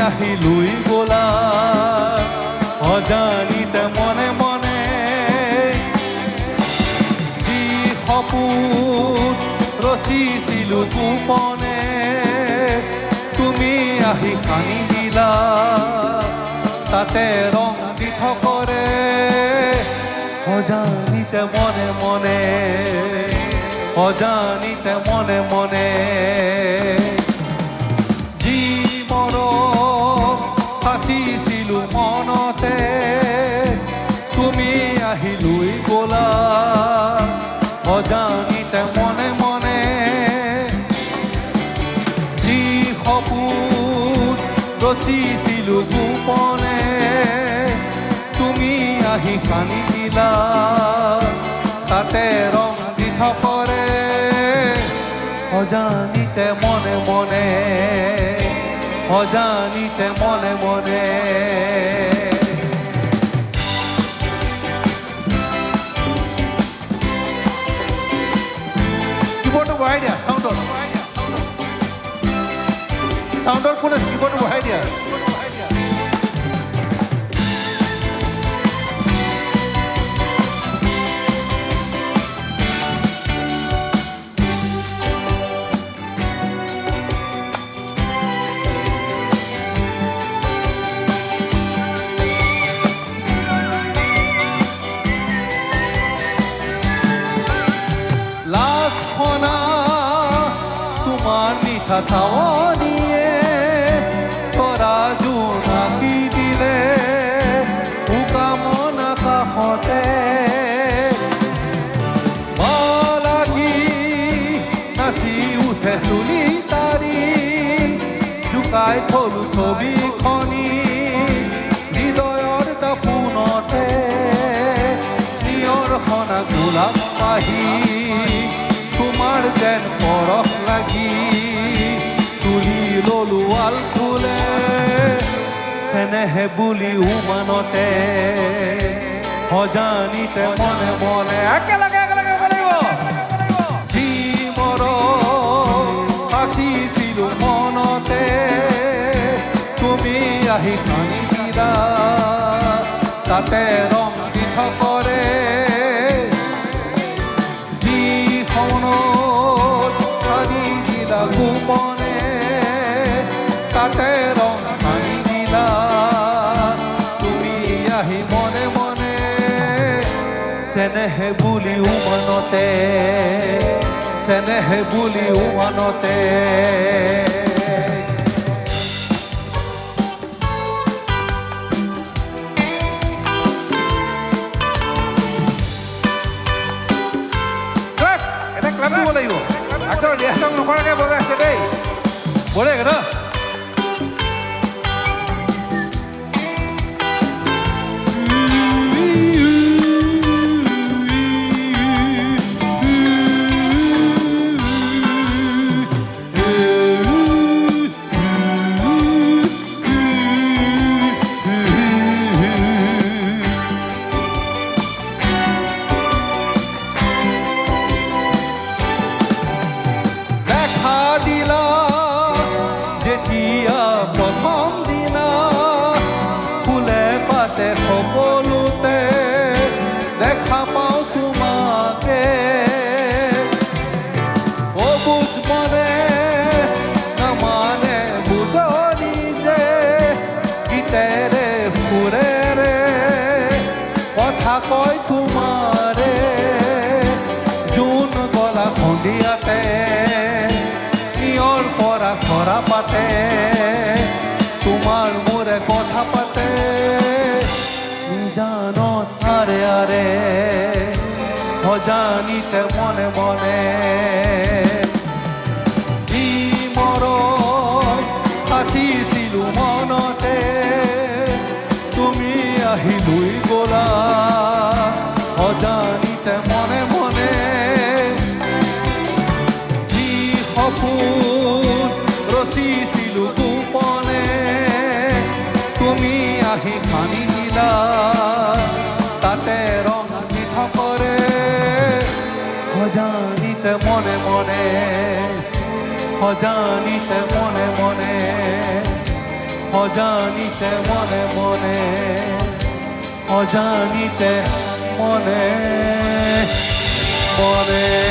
আহিলুই গলা অজানিতে মনে মনে যি সপোন ৰচিছিলো গোপনে তুমি আহি সানি দিলা তাতে ৰং দি থকৰে অজানিতে মনে মনে অজানিতে মনে মনে যি মৰম সাঁচিছিলো মনতে তুমি আহিলুই গলা অজানিতে মনে মনে যি সপোন ৰচিছিলো গোপনে তুমি আহি সানি দিলা তাতে ৰং দি থকৰে অজানিতে মনে মনে অজানিতে মনে মনে কিবোৰ্ডটো বঢ়াই দিয়া চাউণ্ডৰ কোনে কিবোৰ্ডটো বঢ়াই দিয়া তোমাৰ মিঠা খাওয়ানিয়ে তোৰা জোনাকি দিলে উকামনা কাষতে লাগি নাচি উঠে চুলি তাৰি জোকাই থলো ছবিখনি হৃদয়ৰ দাপোনতে নিয়ৰ সনা গোলাপ পাহি তোমার যেন পরখ লাগি তুলি ললো আল ফুলে চেনেহে বুলি উমানতে অজানিতে মনে মনে একেলগে বলিব যি মৰম সাঁচিছিলো মনতে তুমি আহি সানি দিলা তাতে ৰং দি থকৰে গোপনে তাতে ৰং সানি দিলা তুমি আহি মনে মনে চেনেহে বুলি উমানতে চেনেহে বুলি উমানতে এটা ক্লাব দিব লাগিব একদম ৰিহাৰ্চেল নকৰাকৈ বজাইছে দেই বঢ়িয়াকৈ ন যেতিয়া প্ৰথম দিনা ফুলে পাতে সকলোতে দেখা পাওঁ তোমাকে অবুজ মনে নামানে বুজনি যে গীতেৰে সুৰেৰে কথা কয় তোমাৰে জোন গলা সন্ধিয়াতে নিয়ৰ পৰা খৰা পাতে তোমাৰ মোৰে কথা পাতে নিজানত আৰে আৰে অজানিতে মনে মনে যি মৰম সাঁচিছিলো মনতে তুমি আহিলুই গলা অজানিতে মনে মনে যি সপোন ৰচিছিলো গোপনে তুমি আহি সানি দিলা তাতে ৰং দি থকৰে অজানিতে মনে মনে অজানিতে মনে মনে অজানিতে মনে মনে, অজানিতে মনে মনে।